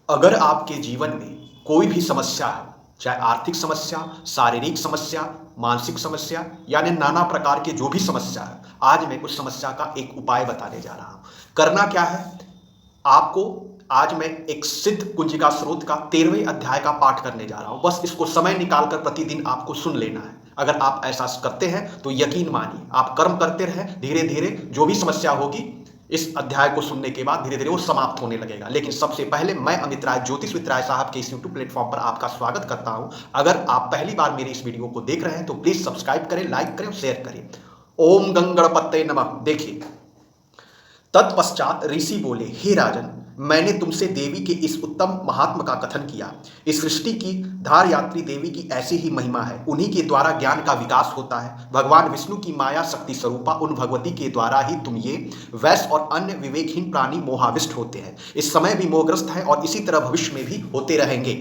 अगर आपके जीवन में कोई भी समस्या है, चाहे आर्थिक समस्या, शारीरिक समस्या, मानसिक समस्या, यानी नाना प्रकार के जो भी समस्या है, आज मैं उस समस्या का एक उपाय बताने जा रहा हूं। करना क्या है? आपको आज मैं एक सिद्ध कुंजिका स्रोत का 13वें अध्याय का पाठ करने जा रहा हूं। बस इसको समय निकालकर प्रतिदिन आपको सुन लेना है। अगर आप ऐसा करते हैं तो यकीन मानिए, आप कर्म करते रहें, धीरे धीरे जो भी समस्या होगी इस अध्याय को सुनने के बाद धीरे धीरे वो समाप्त होने लगेगा। लेकिन सबसे पहले मैं अमित राय, ज्योतिष विद राय साहब के इस यूट्यूब प्लेटफॉर्म पर आपका स्वागत करता हूं। अगर आप पहली बार मेरे इस वीडियो को देख रहे हैं तो प्लीज सब्सक्राइब करें, लाइक करें और शेयर करें। ओम गंगणपतये नमः। देखिए, तत्पश्चात ऋषि बोले, हे राजन, मैंने तुमसे देवी के इस उत्तम महात्म का कथन किया। इस सृष्टि की धार यात्री देवी की ऐसी ही महिमा है। उन्हीं के द्वारा ज्ञान का विकास होता है। भगवान विष्णु की माया शक्ति स्वरूपा उन भगवती के द्वारा ही तुम ये वैश्य और अन्य विवेकहीन प्राणी मोहाविष्ट होते हैं। इस समय भी मोहग्रस्त है और इसी तरह भविष्य में भी होते रहेंगे।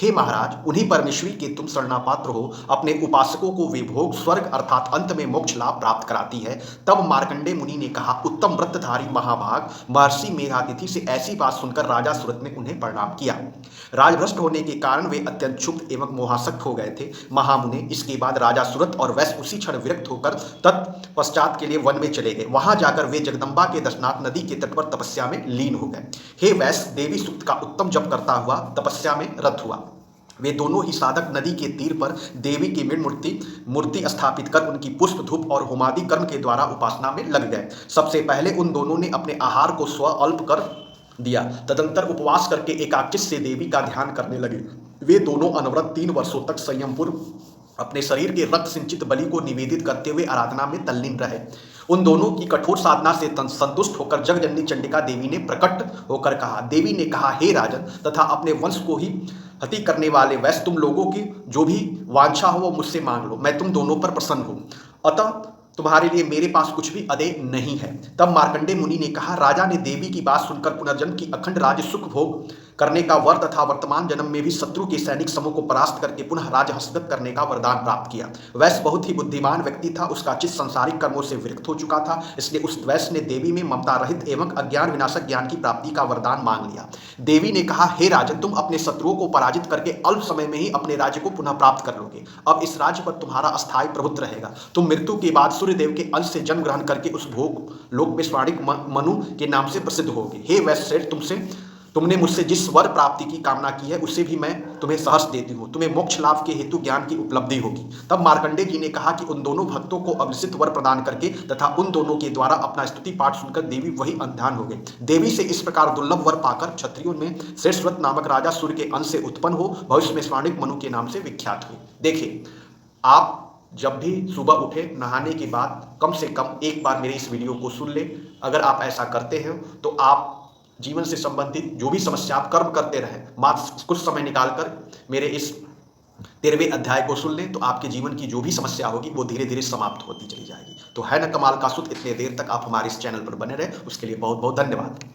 हे महाराज, उन्हीं परमेश्वरी के तुम शरणापात्र हो। अपने उपासकों को वे भोग स्वर्ग अर्थात अंत में मोक्ष लाभ प्राप्त कराती है। तब मार्कंडे मुनि ने कहा, उत्तम व्रतधारी महाभाग महर्षि मेघातिथि से ऐसी बात सुनकर राजा सुरत ने उन्हें प्रणाम किया। राजभ्रष्ट होने के कारण वे अत्यंत क्षुब्ध एवं मोहासक्त हो गए थे। महामुने, इसके बाद राजा सुरत और वैश्य उसी क्षण विरक्त होकर तत्पश्चात के लिए वन में चले गए। वहां जाकर वे जगदम्बा के दशनाथ नदी के तट पर तपस्या में लीन हो गए। हे वैश्य, देवी सूक्त का उत्तम जप करता हुआ तपस्या में रत हुआ। वे दोनों ही साधक नदी के तीर पर देवी की मूर्ति स्थापित कर उनकी पुष्प धूप और होमादि कर्म के द्वारा उपासना में लग गए। सबसे पहले उन दोनों ने अपने आहार को स्व अल्प कर दिया। तदंतर उपवास करके एकाकित से देवी का ध्यान करने लगे। वे दोनों अनवरत 3 वर्षों तक संयमपूर्व अपने शरीर के रक्त सिंचित बलि को निवेदित करते हुए आराधना में तल्लीन रहे। उन दोनों की कठोर साधना से संतुष्ट होकर जगजननी चंडिका देवी ने प्रकट होकर कहा। देवी ने कहा, हे राजन तथा अपने वंश को ही हति करने वाले वैश्य, तुम लोगों की जो भी वांछा हो वो मुझसे मांग लो, मैं तुम दोनों पर प्रसन्न हूं। अतः तुम्हारे लिए मेरे पास कुछ भी अदेय नहीं है। तब मार्कंडे मुनि ने कहा, राजा ने देवी की बात सुनकर पुनर्जन्म की अखंड राज्य सुख भोग करने का वर तथा वर्तमान जन्म में भी शत्रु के सैनिक समूह को परास्त करके पुनः राज हस्तगत करने का वरदान प्राप्त किया। वैश्य बहुत ही बुद्धिमान व्यक्ति था। उसका चित्त संसारिक कर्मों से विरक्त हो चुका था। इसलिए उस वैश्य ने देवी में ममता रहित एवं अज्ञान विनाशक ज्ञान की प्राप्ति का वरदान मांग लिया। देवी ने कहा, हे राजन, तुम अपने शत्रुओं को पराजित करके अल्प समय में ही अपने राज्य को पुनः प्राप्त कर लोगे। अब इस राज्य पर तुम्हारा अस्थायी प्रभुत्व रहेगा। तुम मृत्यु के बाद सूर्यदेव के अंश से जन्म ग्रहण करके उस भोग लोक में स्वर्णिक मनु के नाम से प्रसिद्ध होगे। हे वैश्य, तुमने मुझसे जिस वर प्राप्ति की कामना की है उसे भी मैं तुम्हें सहर्ष देती हूँ। तुम्हें मोक्ष लाभ के हेतु ज्ञान की उपलब्धि होगी। तब मार्कंडे जी ने कहा कि उन दोनों भक्तों को अभिषिक्त वर प्रदान करके तथा उन दोनों के द्वारा अपना स्तुति पाठ सुनकर देवी वही अंधान हो गई। देवी से इस प्रकार दुर्लभ वर पाकर क्षत्रियों में श्रेष्ठव्रत नामक राजा सूर्य के अंश से उत्पन्न हो भविष्य में स्वर्णिक मनु के नाम से विख्यात हुए। देखिए, आप जब भी सुबह उठे नहाने के बाद कम से कम एक बार मेरे इस वीडियो को सुन ले। अगर आप ऐसा करते हैं तो आप जीवन से संबंधित जो भी समस्या आप कर्म करते रहे, मात्र कुछ समय निकालकर मेरे इस 13वें अध्याय को सुन लें तो आपके जीवन की जो भी समस्या होगी वो धीरे धीरे समाप्त होती चली जाएगी। तो है ना कमाल का सूत्र। इतने देर तक आप हमारे इस चैनल पर बने रहे उसके लिए बहुत बहुत धन्यवाद।